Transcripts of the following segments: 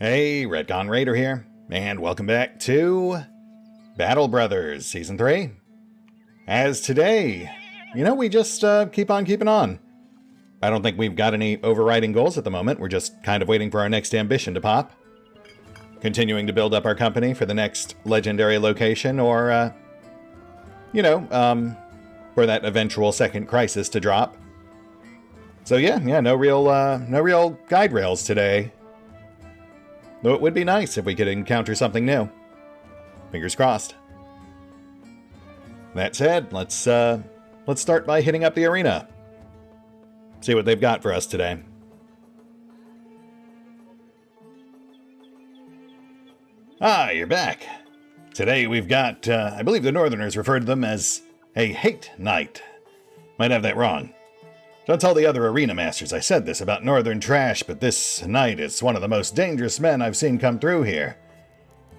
Hey, RetconRaider here, and welcome back to Battle Brothers Season 3. As today, we just keep on keeping on. I don't think we've got any overriding goals at the moment. We're just kind of waiting for our next ambition to pop. Continuing to build up our company for the next legendary location, or, for that eventual second crisis to drop. So yeah, no real guide rails today. Though it would be nice if we could encounter something new. Fingers crossed. That said, let's start by hitting up the arena. See what they've got for us today. Ah, you're back. Today we've got, I believe the Northerners referred to them as a hate knight. Might have that wrong. Don't tell the other arena masters I said this about northern trash, but this knight is one of the most dangerous men I've seen come through here.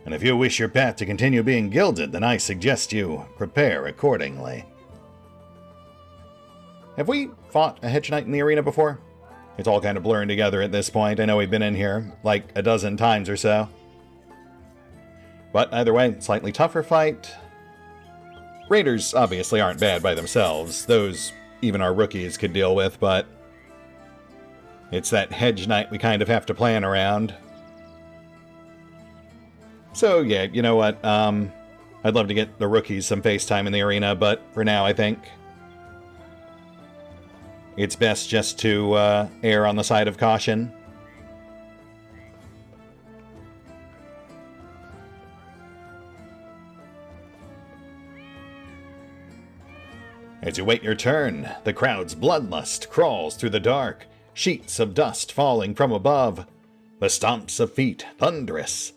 And if you wish your path to continue being gilded, then I suggest you prepare accordingly. Have we fought a hedge knight in the arena before? It's all kind of blurring together at this point. I know we've been in here like a dozen times or so. But either way, slightly tougher fight. Raiders obviously aren't bad by themselves. Those even our rookies could deal with, but it's that hedge knight we kind of have to plan around. So yeah, you know what, I'd love to get the rookies some face time in the arena, but for now I think it's best just to err on the side of caution. As you wait your turn, the crowd's bloodlust crawls through the dark, sheets of dust falling from above. The stomps of feet thunderous.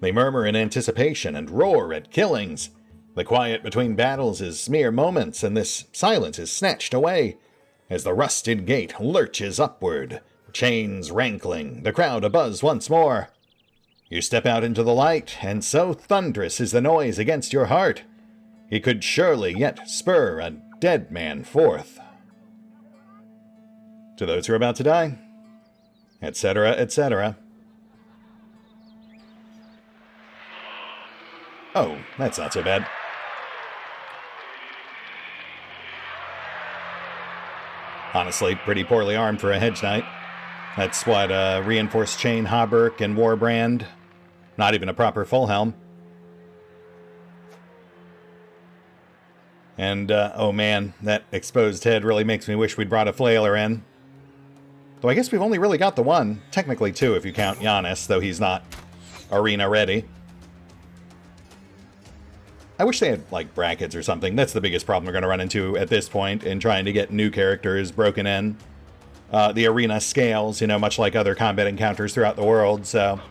They murmur in anticipation and roar at killings. The quiet between battles is mere moments, and this silence is snatched away as the rusted gate lurches upward, chains rankling, the crowd abuzz once more. You step out into the light, and so thunderous is the noise against your heart, he could surely yet spur a dead man forth. To those who are about to die, etc., etc. Oh, that's not so bad. Honestly, pretty poorly armed for a hedge knight. That's what, reinforced chain, hauberk, and warbrand. Not even a proper full helm. And, oh man, that exposed head really makes me wish we'd brought a flailer in. Though I guess we've only really got the one. Technically two if you count Giannis, though he's not arena ready. I wish they had, like, brackets or something. That's the biggest problem we're going to run into at this point in trying to get new characters broken in. The arena scales, much like other combat encounters throughout the world, so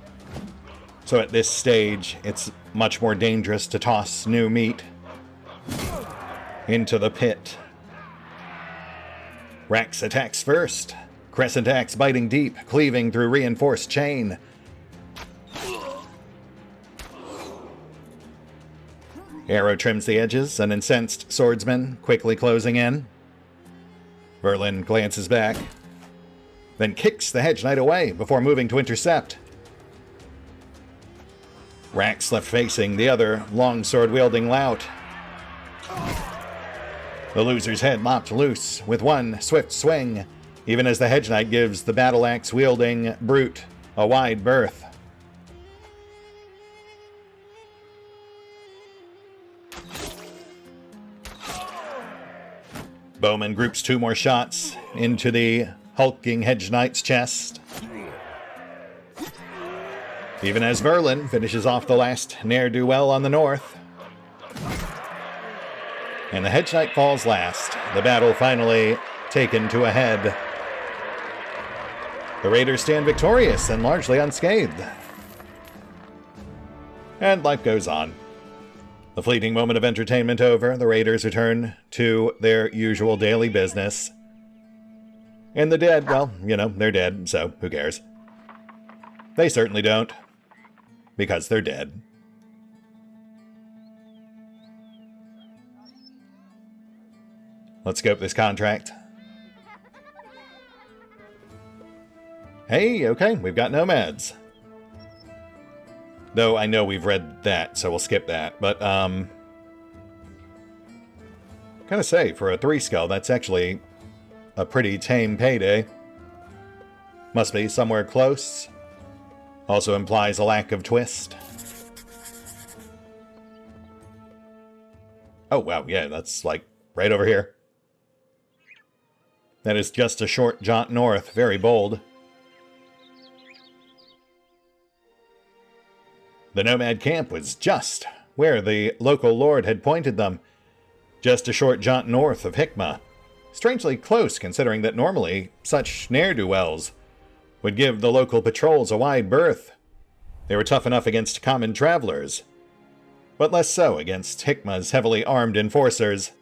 at this stage, it's much more dangerous to toss new meat into the pit. Rax attacks first. Crescent axe biting deep, cleaving through reinforced chain. Arrow trims the edges, an incensed swordsman quickly closing in. Verlin glances back, then kicks the hedge knight away before moving to intercept. Rax left facing the other longsword wielding lout. The loser's head lopped loose with one swift swing, even as the hedge knight gives the battle axe wielding brute a wide berth. Bowman groups two more shots into the hulking hedge knight's chest. Even as Verlin finishes off the last ne'er-do-well on the north. And the hedge knight falls last, the battle finally taken to a head. The Raiders stand victorious and largely unscathed. And life goes on. The fleeting moment of entertainment over, the Raiders return to their usual daily business. And the dead, well, they're dead, so who cares? They certainly don't, because they're dead. Let's scope this contract. Hey, okay, we've got nomads. Though I know we've read that, so we'll skip that. But, gotta say, for a 3 skull, that's actually a pretty tame payday. Must be somewhere close. Also implies a lack of twist. Oh, wow, yeah, that's like right over here. That is just a short jaunt north, very bold. The nomad camp was just where the local lord had pointed them, just a short jaunt north of Hikmah. Strangely close, considering that normally such ne'er-do-wells would give the local patrols a wide berth. They were tough enough against common travelers, but less so against Hikmah's heavily armed enforcers.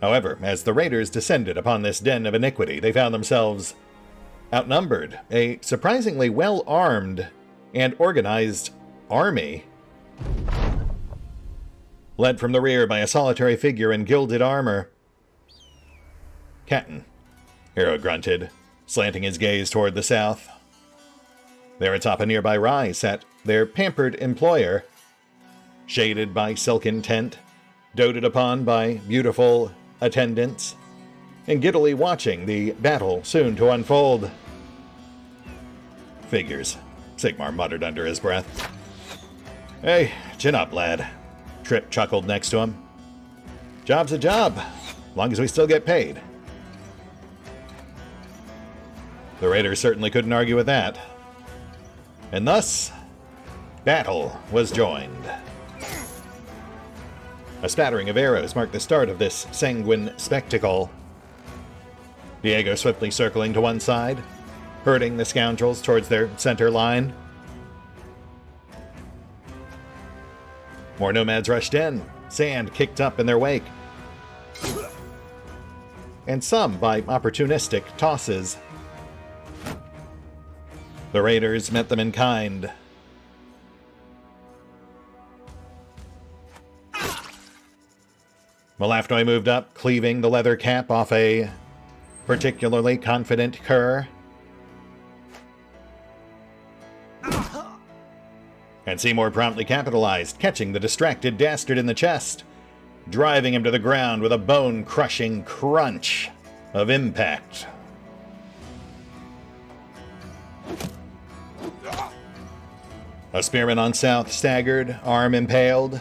However, as the raiders descended upon this den of iniquity, they found themselves outnumbered. A surprisingly well-armed and organized army, led from the rear by a solitary figure in gilded armor. Captain, Hero grunted, slanting his gaze toward the south. There atop a nearby rise sat their pampered employer, shaded by silken tent, doted upon by beautiful attendants, and giddily watching the battle soon to unfold. Figures, Seymore muttered under his breath. Hey, chin up, lad. Trip chuckled next to him. Job's a job, long as we still get paid. The raiders certainly couldn't argue with that. And thus, battle was joined. A spattering of arrows marked the start of this sanguine spectacle. Diego swiftly circling to one side, herding the scoundrels towards their center line. More nomads rushed in, sand kicked up in their wake, and some by opportunistic tosses. The raiders met them in kind. Malafnoy moved up, cleaving the leather cap off a particularly confident cur. And Seymore promptly capitalized, catching the distracted dastard in the chest, driving him to the ground with a bone-crushing crunch of impact. A spearman on south staggered, arm impaled.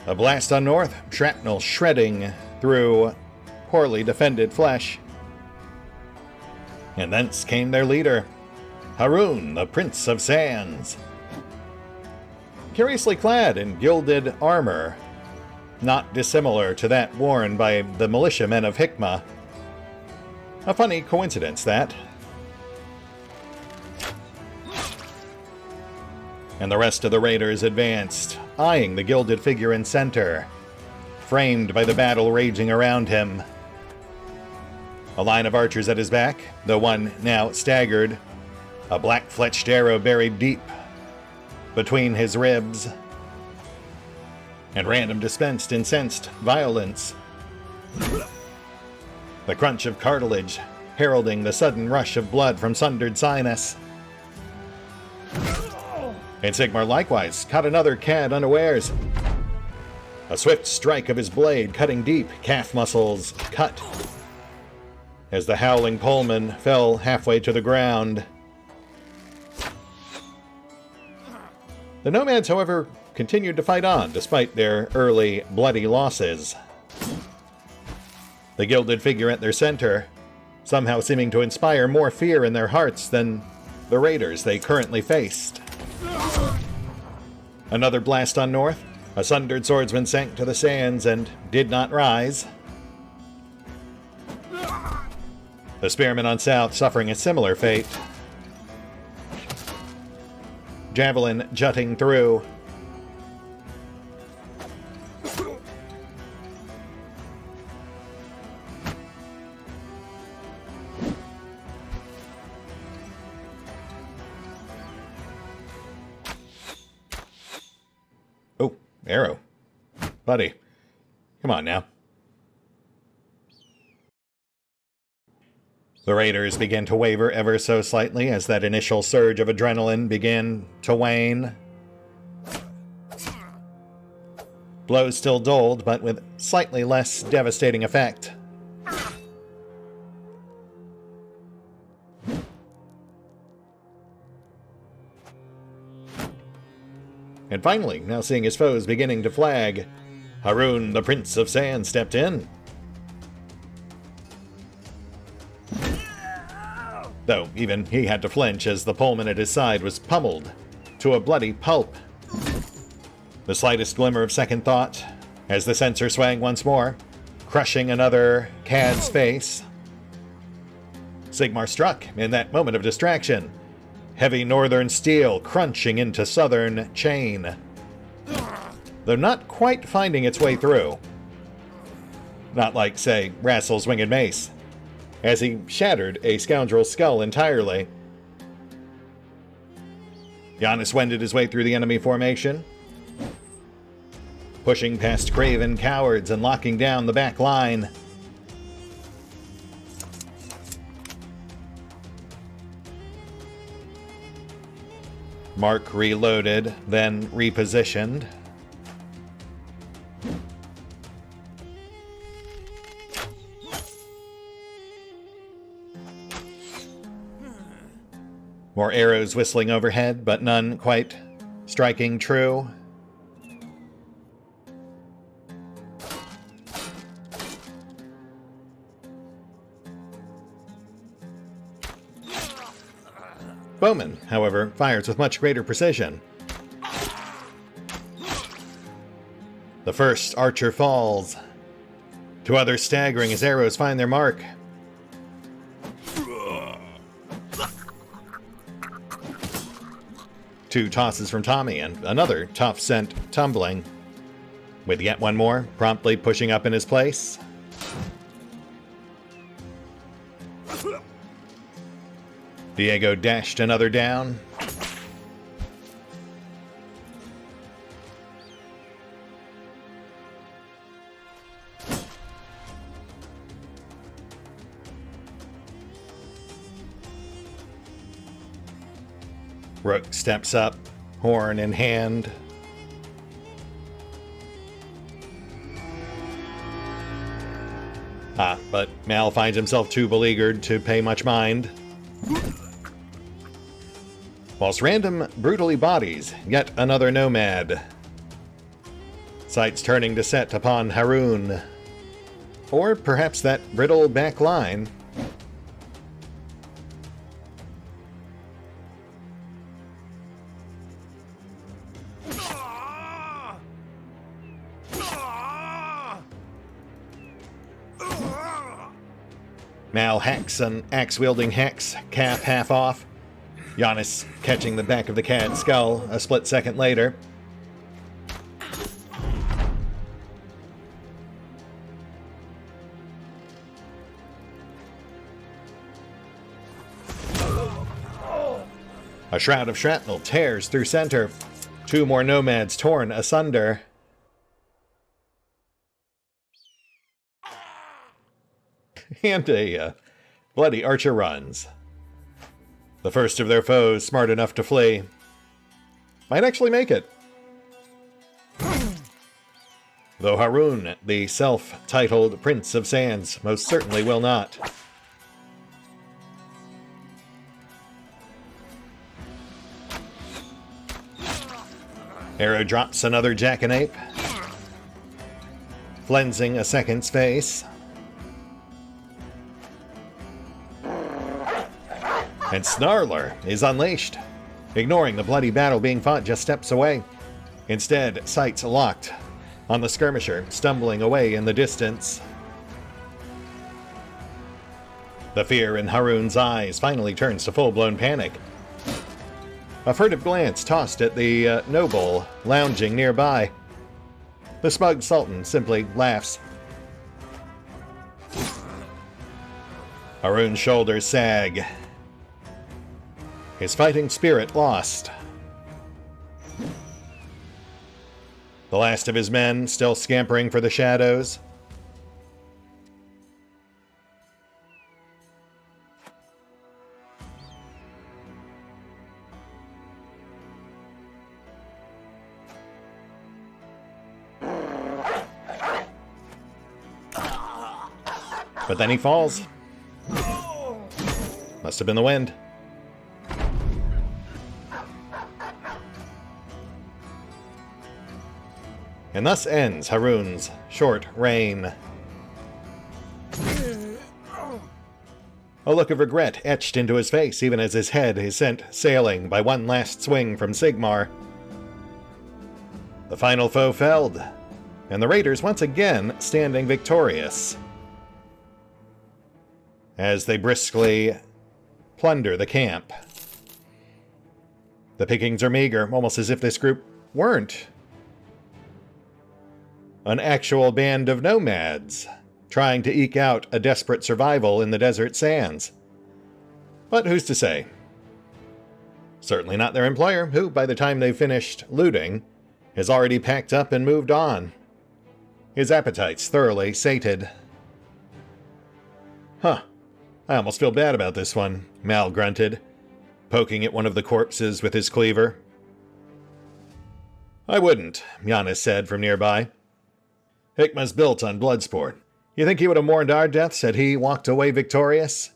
A blast on north, shrapnel shredding through poorly defended flesh. And thence came their leader, Haroun, the Prince of Sands. Curiously clad in gilded armor, not dissimilar to that worn by the militiamen of Hikmah. A funny coincidence, that. And the rest of the raiders advanced, eyeing the gilded figure in center, framed by the battle raging around him. A line of archers at his back, the one now staggered, a black-fletched arrow buried deep between his ribs, and random dispensed incensed violence. The crunch of cartilage heralding the sudden rush of blood from sundered sinus. And Seymore likewise caught another cad unawares. A swift strike of his blade cutting deep, calf muscles cut, as the howling poleman fell halfway to the ground. The nomads, however, continued to fight on despite their early bloody losses. The gilded figure at their center, somehow seeming to inspire more fear in their hearts than the raiders they currently faced. Another blast on north. A sundered swordsman sank to the sands and did not rise. The spearman on south suffering a similar fate. Javelin jutting through. Oh, arrow. Buddy, come on now. The raiders began to waver ever so slightly as that initial surge of adrenaline began to wane. Blows still doled, but with slightly less devastating effect. And finally, now seeing his foes beginning to flag, Harun, the Prince of Sand, stepped in. Though even he had to flinch as the poleman at his side was pummeled to a bloody pulp. The slightest glimmer of second thought as the sensor swang once more, crushing another cad's face. Seymore struck in that moment of distraction, heavy northern steel crunching into southern chain, though not quite finding its way through. Not like, say, Rassel's winged mace, as he shattered a scoundrel's skull entirely. Giannis wended his way through the enemy formation, pushing past craven cowards and locking down the back line. Mark reloaded, then repositioned. More arrows whistling overhead, but none quite striking true. Bowman, however, fires with much greater precision. The first archer falls. Two others staggering as arrows find their mark. Two tosses from Tommy and another tough sent tumbling, with yet one more promptly pushing up in his place. Diego dashed another down. Rook steps up, horn in hand. But Mal finds himself too beleaguered to pay much mind. Whilst Random brutally bodies yet another nomad. Sights turning to set upon Harun. Or perhaps that brittle back line. Mal hacks an axe-wielding hex, cap half off. Giannis catching the back of the cad's skull a split second later. A shroud of shrapnel tears through center. Two more nomads torn asunder. And a bloody archer runs. The first of their foes, smart enough to flee, might actually make it. Though Harun, the self-titled Prince of Sands, most certainly will not. Arrow drops another jackanape, flensing a second's face. And Snarler is unleashed, ignoring the bloody battle being fought just steps away. Instead, sights locked on the skirmisher, stumbling away in the distance. The fear in Harun's eyes finally turns to full-blown panic. A furtive glance tossed at the noble lounging nearby. The smug sultan simply laughs. Harun's shoulders sag. His fighting spirit lost. The last of his men still scampering for the shadows. But then he falls. Must have been the wind. And thus ends Haroon's short reign. A look of regret etched into his face even as his head is sent sailing by one last swing from Seymore. The final foe felled, and the raiders once again standing victorious as they briskly plunder the camp. The pickings are meager, almost as if this group weren't an actual band of nomads trying to eke out a desperate survival in the desert sands. But who's to say? Certainly not their employer, who, by the time they've finished looting, has already packed up and moved on. His appetite's thoroughly sated. Huh. I almost feel bad about this one, Mal grunted, poking at one of the corpses with his cleaver. I wouldn't, Giannis said from nearby. Hikma's built on blood sport. You think he would have mourned our deaths had he walked away victorious?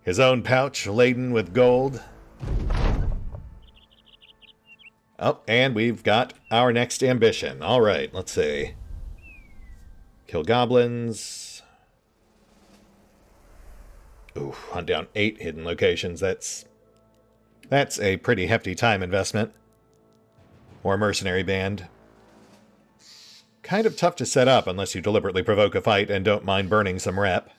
His own pouch laden with gold? Oh, and we've got our next ambition. All right, let's see. Kill goblins. Ooh, hunt down 8 hidden locations. That's a pretty hefty time investment. Or mercenary band. Kind of tough to set up unless you deliberately provoke a fight and don't mind burning some rep.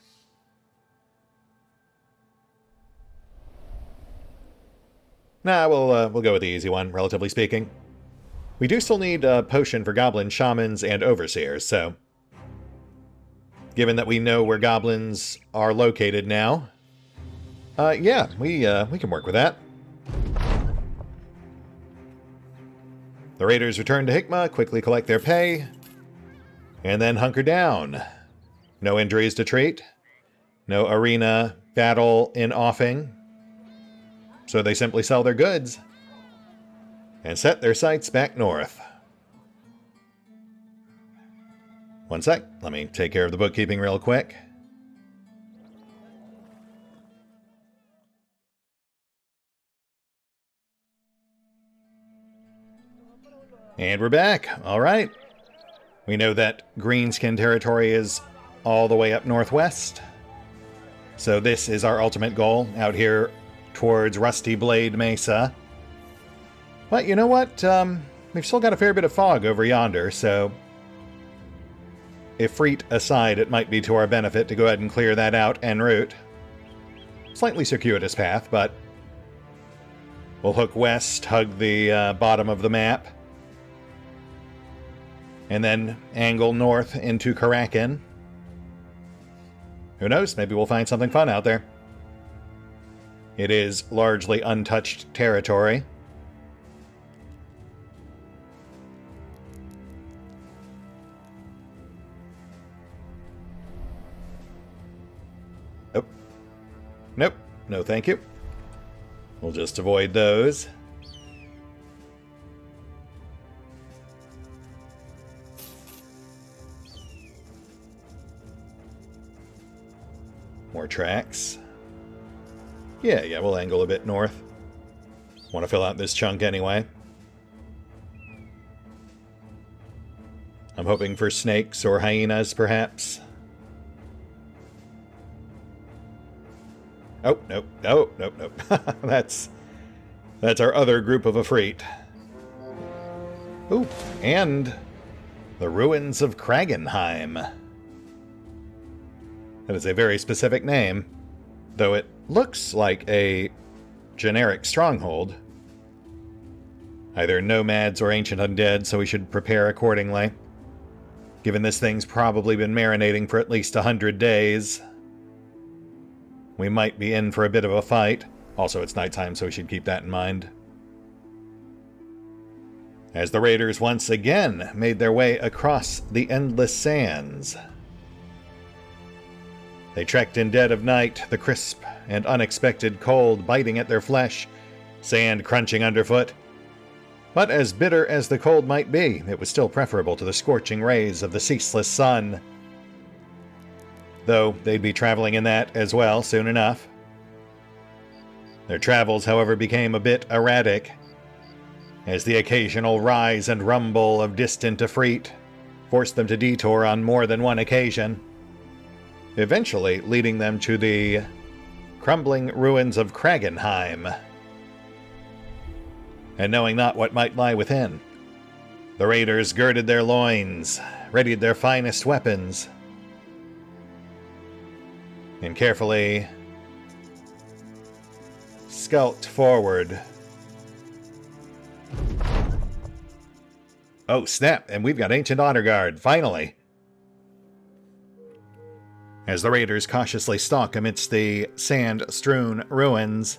Nah, we'll go with the easy one, relatively speaking. We do still need a potion for goblin shamans and overseers, so given that we know where goblins are located now, yeah, we can work with that. The raiders return to Hikma, quickly collect their pay, and then hunker down. No injuries to treat. No arena battle in offing. So they simply sell their goods and set their sights back north. One sec, let me take care of the bookkeeping real quick. And we're back. All right. We know that Greenskin territory is all the way up northwest. So this is our ultimate goal, out here towards Rusty Blade Mesa. But you know what? We've still got a fair bit of fog over yonder, so Ifrit aside, it might be to our benefit to go ahead and clear that out en route. Slightly circuitous path, but we'll hook west, hug the bottom of the map, and then angle north into Karakin. Who knows? Maybe we'll find something fun out there. It is largely untouched territory. Oh. Nope. No thank you. We'll just avoid those. More tracks. Yeah, we'll angle a bit north. Want to fill out this chunk anyway. I'm hoping for snakes or hyenas, perhaps. Oh, nope. Oh, nope. That's our other group of Ifrit. Ooh, and the ruins of Kragenheim. That is a very specific name, though it looks like a generic stronghold. Either nomads or ancient undead, so we should prepare accordingly. Given this thing's probably been marinating for at least 100 days, we might be in for a bit of a fight. Also, it's nighttime, so we should keep that in mind. As the raiders once again made their way across the endless sands, they trekked in dead of night, the crisp and unexpected cold biting at their flesh, sand crunching underfoot. But as bitter as the cold might be, it was still preferable to the scorching rays of the ceaseless sun. though they'd be traveling in that as well soon enough. Their travels, however, became a bit erratic, as the occasional rise and rumble of distant Efreet forced them to detour on more than one occasion, eventually leading them to the crumbling ruins of Kragenheim. And knowing not what might lie within, the raiders girded their loins, readied their finest weapons, and carefully skulked forward. Oh, snap, and we've got Ancient Honor Guard, finally! As the raiders cautiously stalk amidst the sand-strewn ruins,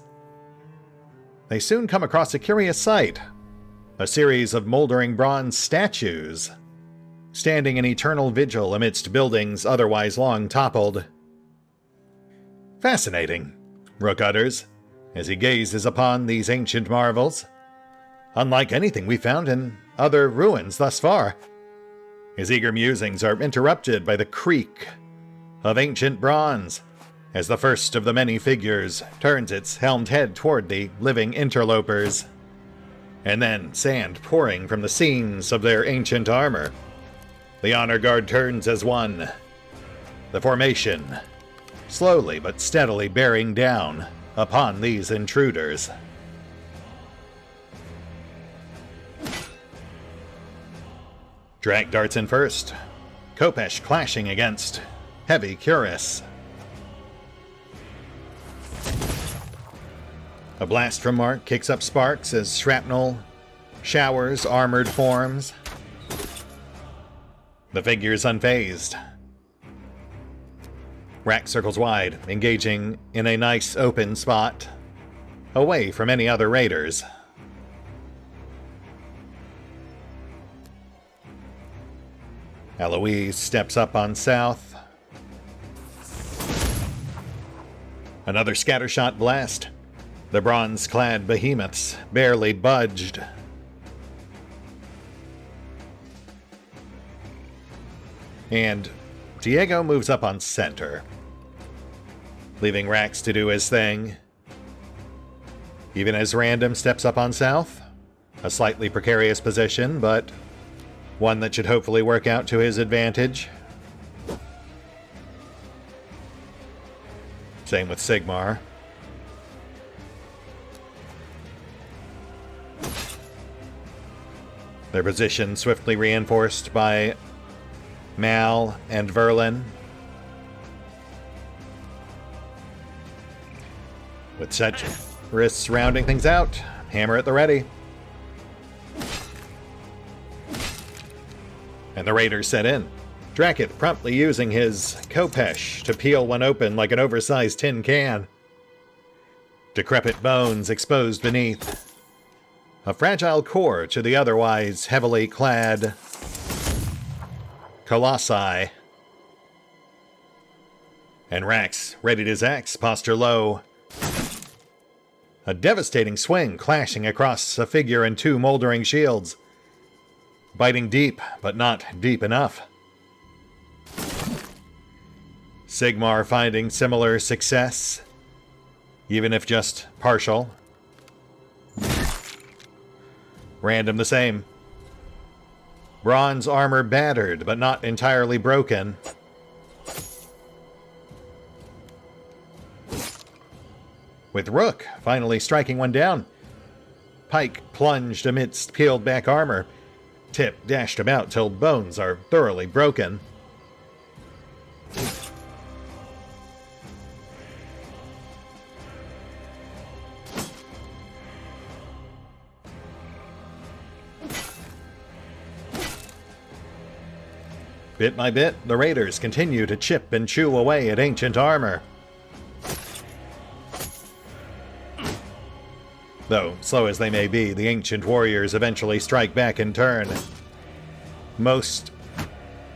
they soon come across a curious sight. A series of moldering bronze statues, standing in eternal vigil amidst buildings otherwise long toppled. Fascinating, Rook utters, as he gazes upon these ancient marvels. Unlike anything we found in other ruins thus far. His eager musings are interrupted by the creak of ancient bronze, as the first of the many figures turns its helmed head toward the living interlopers, and then sand pouring from the seams of their ancient armor. The honor guard turns as one, the formation slowly but steadily bearing down upon these intruders. Drak darts in first, Khopesh clashing against heavy cuirass. A blast from Mark kicks up sparks as shrapnel showers armored forms. The figure's unfazed. Rak circles wide, engaging in a nice open spot, away from any other raiders. Alois steps up on south. Another scattershot blast. The bronze-clad behemoths barely budged. And Diego moves up on center, leaving Rax to do his thing. Even as Random steps up on south, a slightly precarious position, but one that should hopefully work out to his advantage. Same with Seymore. Their position swiftly reinforced by Mal and Verlin. With such risks rounding things out, hammer at the ready. And the raiders set in, Drakiith promptly using his Khopesh to peel one open like an oversized tin can. Decrepit bones exposed beneath. A fragile core to the otherwise heavily clad colossi. And Rax readied his axe, posture low. A devastating swing clashing across a figure and two moldering shields. Biting deep, but not deep enough. Seymore finding similar success, even if just partial. Random the same. Bronze armor battered, but not entirely broken. With Rook finally striking one down. Pike plunged amidst peeled back armor. Tip dashed about till bones are thoroughly broken. Bit by bit, the raiders continue to chip and chew away at ancient armor. Though, slow as they may be, the ancient warriors eventually strike back in turn. Most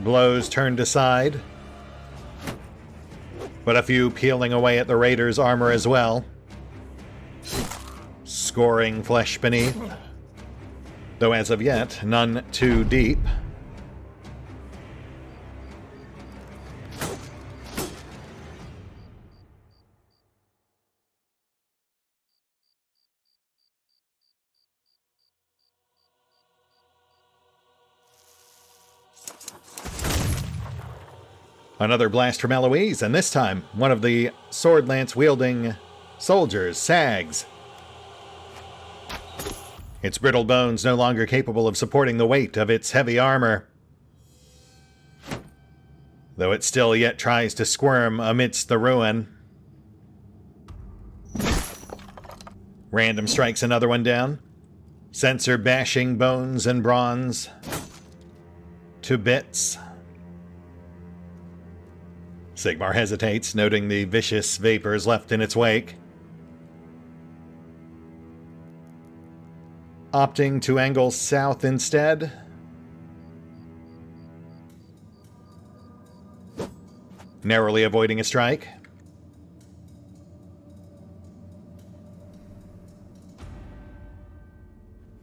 blows turned aside, but a few peeling away at the raiders' armor as well. Scoring flesh beneath, though as of yet, none too deep. Another blast from Alois, and this time, one of the sword lance-wielding soldiers sags. Its brittle bones no longer capable of supporting the weight of its heavy armor, though it still yet tries to squirm amidst the ruin. Random strikes another one down, sensor bashing bones and bronze to bits. Seymore hesitates, noting the vicious vapors left in its wake. Opting to angle south instead. Narrowly avoiding a strike.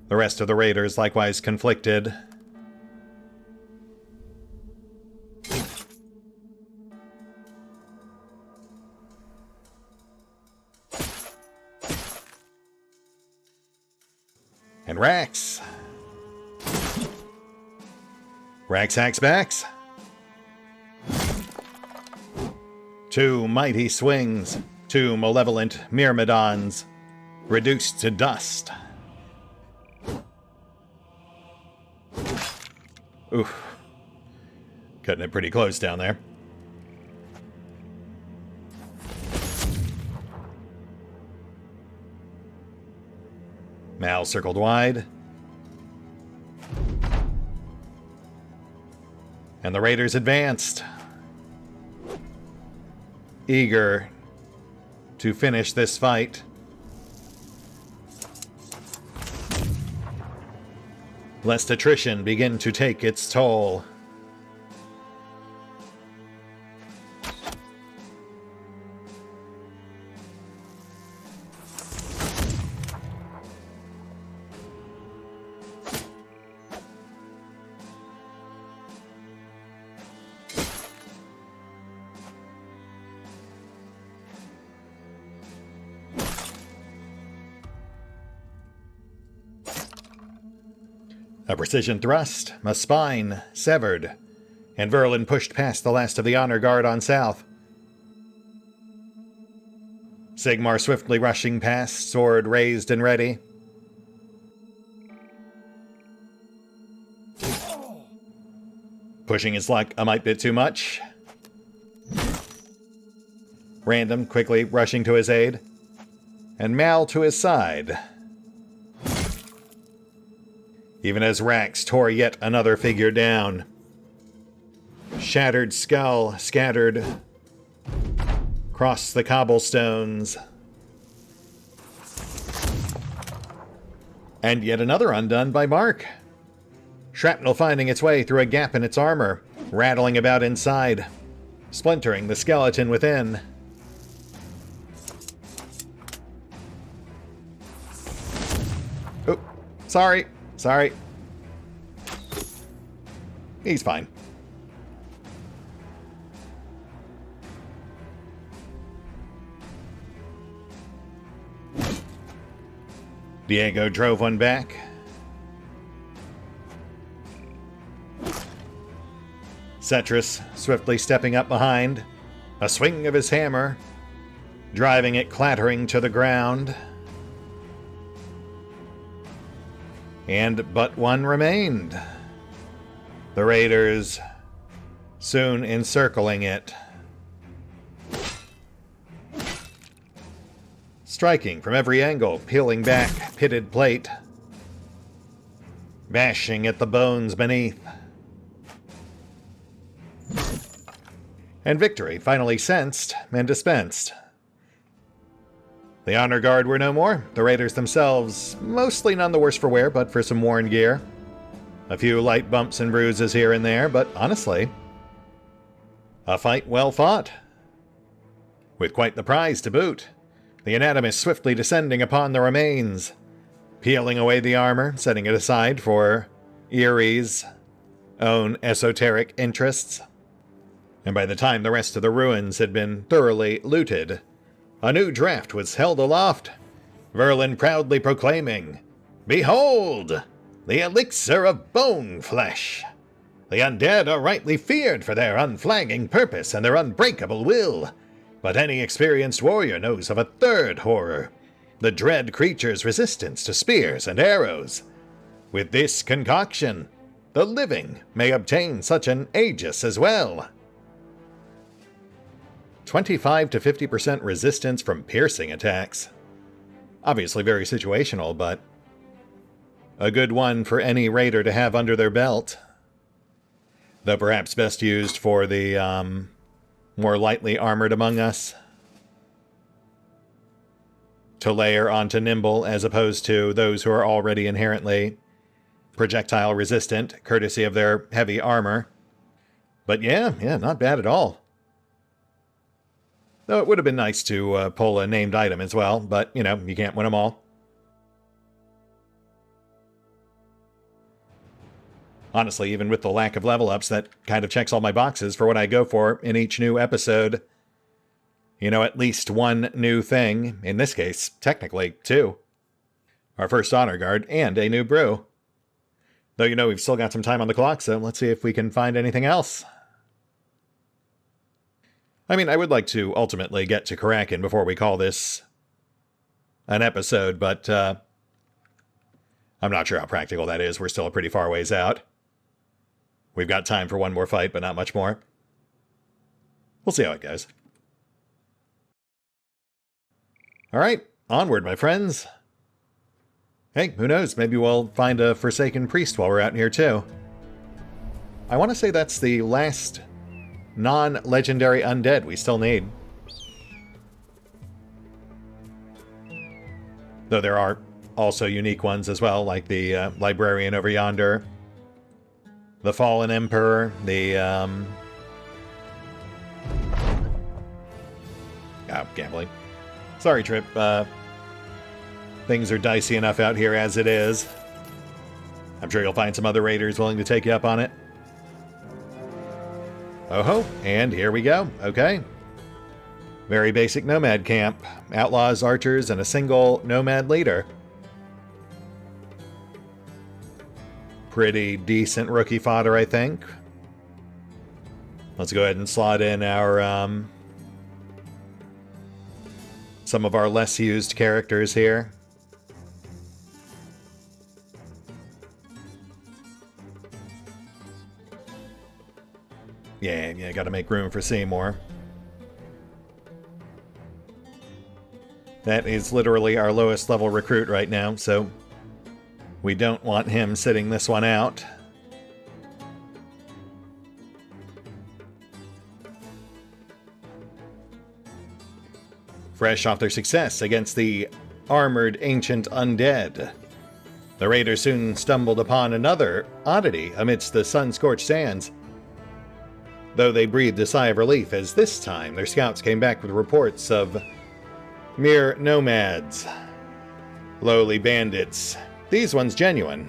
The rest of the raiders likewise conflicted. And Rax hacks backs. Two mighty swings, two malevolent myrmidons, reduced to dust. Oof. Cutting it pretty close down there. Mal circled wide. And the raiders advanced, eager to finish this fight. Lest attrition begin to take its toll. A precision thrust, a spine severed, and Verlin pushed past the last of the honor guard on south. Seymore swiftly rushing past, sword raised and ready. Pushing his luck a mite bit too much. Random quickly rushing to his aid, and Mal to his side. Even as Rax tore yet another figure down. Shattered skull scattered across the cobblestones. And yet another undone by Mark. Shrapnel finding its way through a gap in its armor, rattling about inside, splintering the skeleton within. Oh, sorry. He's fine. Diego drove one back. Cetrus swiftly stepping up behind, a swing of his hammer, driving it clattering to the ground. And but one remained. The raiders soon encircling it. Striking from every angle, peeling back pitted plate. Bashing at the bones beneath. And victory finally sensed and dispensed. The honor guard were no more. The raiders themselves, mostly none the worse for wear, but for some worn gear. A few light bumps and bruises here and there, but honestly, a fight well fought. With quite the prize to boot. The anatomist swiftly descending upon the remains, peeling away the armor, setting it aside for Erie's own esoteric interests. And by the time the rest of the ruins had been thoroughly looted, a new draft was held aloft, Verlin proudly proclaiming, "Behold, the elixir of bone flesh! The undead are rightly feared for their unflagging purpose and their unbreakable will. But any experienced warrior knows of a third horror, the dread creature's resistance to spears and arrows. With this concoction, the living may obtain such an aegis as well. 25 to 50% resistance from piercing attacks. Obviously very situational, but a good one for any raider to have under their belt. Though perhaps best used for the more lightly armored among us. To layer onto nimble as opposed to those who are already inherently projectile resistant, courtesy of their heavy armor. But yeah, not bad at all. Though it would have been nice to pull a named item as well, but, you can't win them all. Honestly, even with the lack of level ups, that kind of checks all my boxes for what I go for in each new episode. At least one new thing. In this case, technically, two. Our first honor guard and a new brew. Though, we've still got some time on the clock, so let's see if we can find anything else. I mean, I would like to ultimately get to Karakin before we call this an episode, but I'm not sure how practical that is. We're still a pretty far ways out. We've got time for one more fight, but not much more. We'll see how it goes. All right, onward, my friends. Hey, who knows? Maybe we'll find a Forsaken Priest while we're out here, too. I want to say that's the last non-legendary undead we still need. Though there are also unique ones as well, like the Librarian over yonder, the Fallen Emperor, the gambling. Sorry, Trip. Things are dicey enough out here as it is. I'm sure you'll find some other raiders willing to take you up on it. Oh-ho, and here we go. Okay. Very basic nomad camp. Outlaws, archers, and a single nomad leader. Pretty decent rookie fodder, I think. Let's go ahead and slot in our some of our less used characters here. Yeah, gotta make room for Seymore. That is literally our lowest level recruit right now, so we don't want him sitting this one out. Fresh off their success against the armored ancient undead, the raiders soon stumbled upon another oddity amidst the sun-scorched sands. Though they breathed a sigh of relief as this time their scouts came back with reports of mere nomads, lowly bandits, these ones genuine,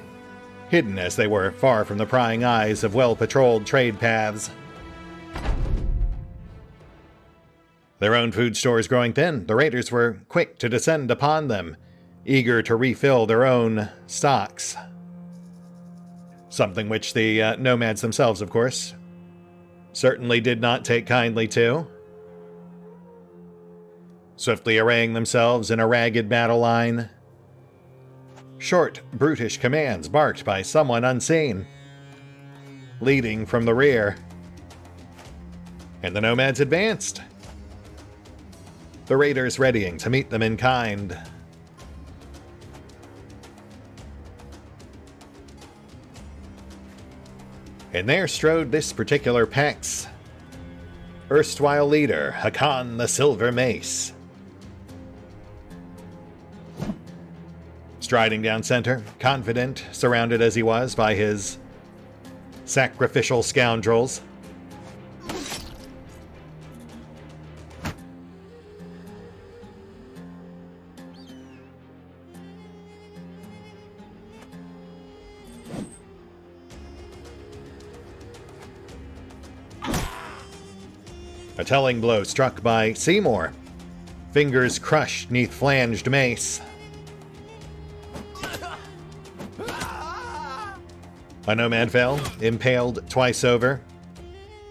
hidden as they were far from the prying eyes of well-patrolled trade paths. Their own food stores growing thin, the raiders were quick to descend upon them, eager to refill their own stocks. Something which the nomads themselves, of course, certainly did not take kindly to. Swiftly arraying themselves in a ragged battle line, short, brutish commands barked by someone unseen, leading from the rear. And the nomads advanced, the raiders readying to meet them in kind. And there strode this particular pack's erstwhile leader, Hakan the Silver Mace. Striding down center, confident, surrounded as he was by his sacrificial scoundrels. A telling blow struck by Seymore, fingers crushed neath flanged mace. A nomad fell, impaled twice over.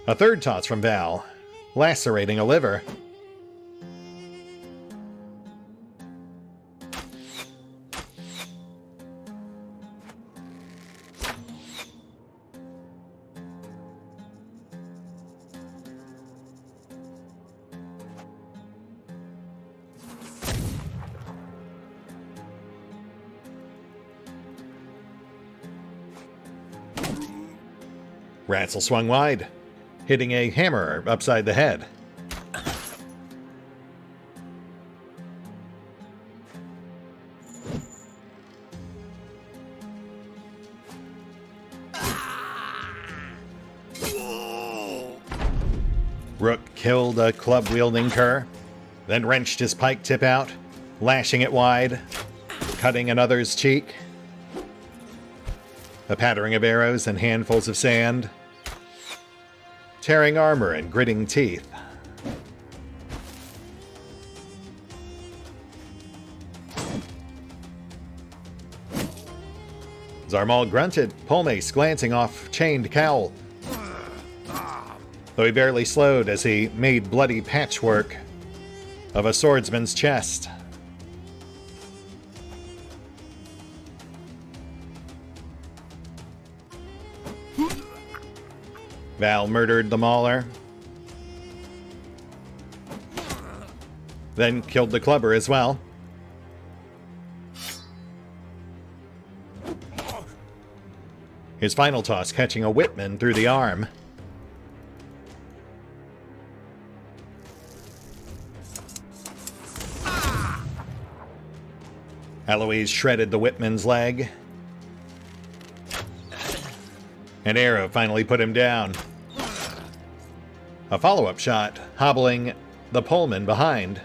A third toss from Val, lacerating a liver. Ratzel swung wide, hitting a hammer upside the head. Rook killed a club-wielding cur, then wrenched his pike tip out, lashing it wide, cutting another's cheek. A pattering of arrows and handfuls of sand, tearing armor and gritting teeth. Zarmal grunted, Polmace glancing off chained cowl, though he barely slowed as he made bloody patchwork of a swordsman's chest. Val murdered the mauler, then killed the clubber as well. His final toss catching a Whitman through the arm. Alois shredded the Whitman's leg. An arrow finally put him down. A follow-up shot, hobbling the Pullman behind.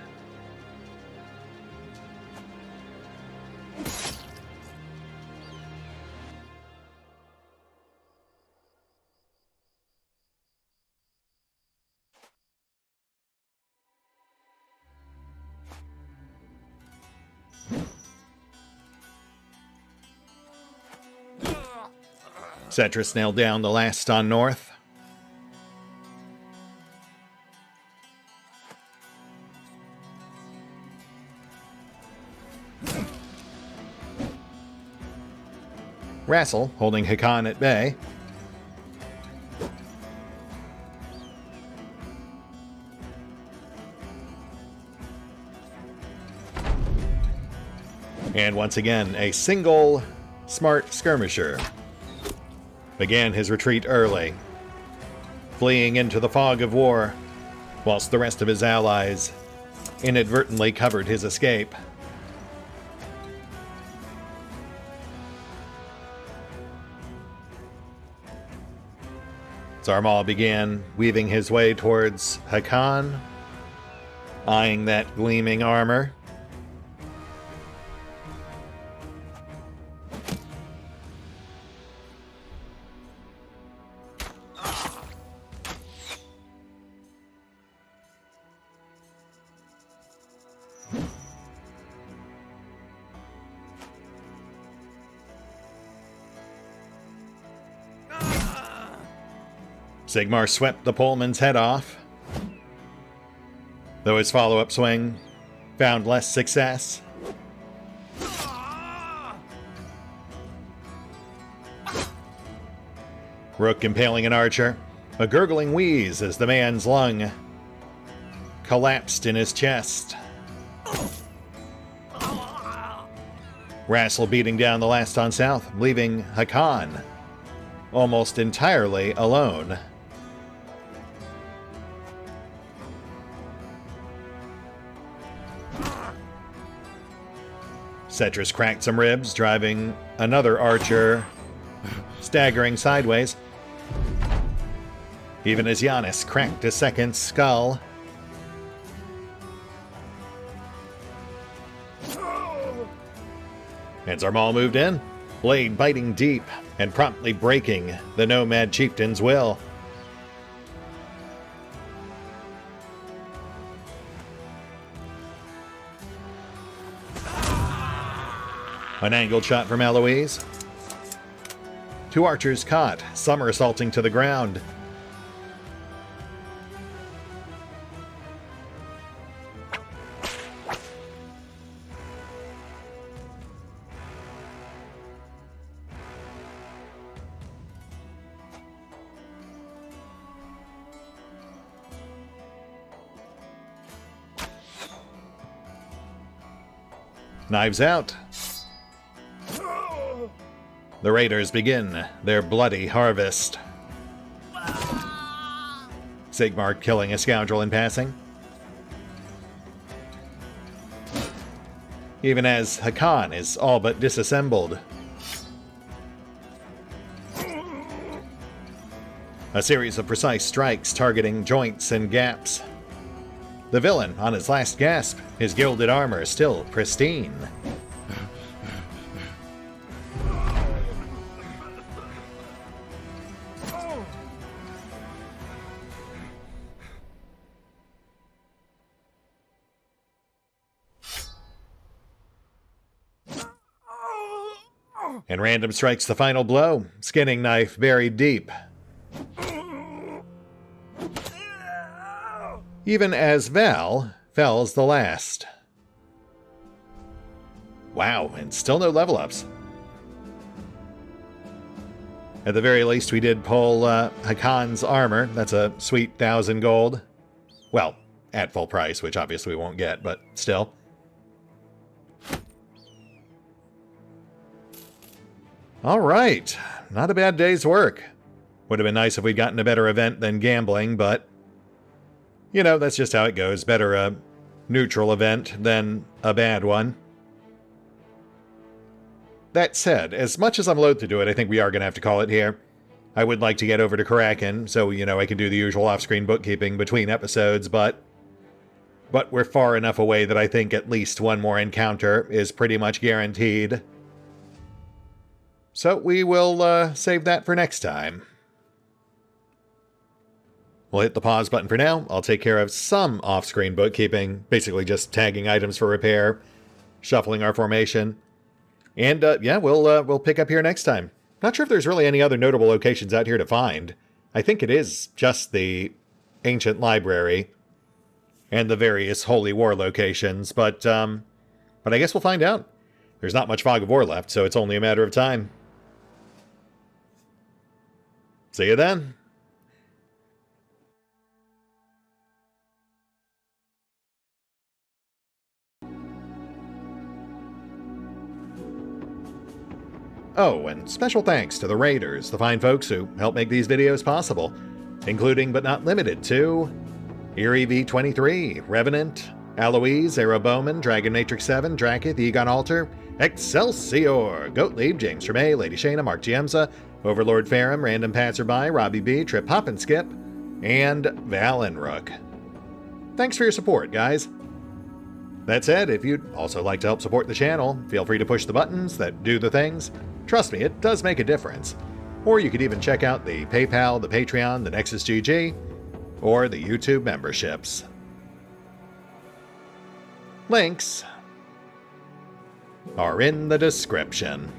Cetrus nailed down the last on North. Rassel holding Hakan at bay. And once again, a single smart skirmisher began his retreat early, fleeing into the fog of war, whilst the rest of his allies inadvertently covered his escape. Zarmal began weaving his way towards Hakan, eyeing that gleaming armor. Sigmar swept the Pullman's head off, though his follow-up swing found less success. Rook impaling an archer, a gurgling wheeze as the man's lung collapsed in his chest. Rassel beating down the last on South, leaving Hakan almost entirely alone. Cetrus cracked some ribs, driving another archer staggering sideways, even as Giannis cracked a second skull. And Zarmal moved in, blade biting deep and promptly breaking the Nomad Chieftain's will. An angled shot from Alois, 2 archers caught, somersaulting to the ground. Knives out. The raiders begin their bloody harvest. Seymore killing a scoundrel in passing. Even as Hakan is all but disassembled. A series of precise strikes targeting joints and gaps. The villain on his last gasp, his gilded armor still pristine. And Random strikes the final blow, skinning knife buried deep. Even as Val fells the last. Wow, and still no level ups. At the very least, we did pull Hakan's armor. That's a sweet 1,000 gold. Well, at full price, which obviously we won't get, but still. All right, not a bad day's work. Would have been nice if we'd gotten a better event than gambling, but you know, that's just how it goes. Better a neutral event than a bad one. That said, as much as I'm loath to do it, I think we are going to have to call it here. I would like to get over to Kraken, so, you know, I can do the usual off-screen bookkeeping between episodes, but we're far enough away that I think at least one more encounter is pretty much guaranteed. So we will save that for next time. We'll hit the pause button for now. I'll take care of some off-screen bookkeeping, basically just tagging items for repair, shuffling our formation, and yeah, we'll pick up here next time. Not sure if there's really any other notable locations out here to find. I think it is just the ancient library and the various holy war locations, but I guess we'll find out. There's not much Fog of War left, so it's only a matter of time. See you then. Oh, and special thanks to the Raiders, the fine folks who help make these videos possible, including but not limited to Erie V23, Revenant, Alois, Bowman, Dragon Matrix 7, Drakiith, EgonAlter, Exsellsior, Gottlieb, James Trimmier, Lady Shayna, Mark Giemza, OverlordPherom, RandomPassrby, RobbyB, Triphoppenskip, and Valinrook. Thanks for your support, guys. That said, if you'd also like to help support the channel, feel free to push the buttons that do the things. Trust me, it does make a difference. Or you could even check out the PayPal, the Patreon, the Nexus GG, or the YouTube memberships. Links are in the description.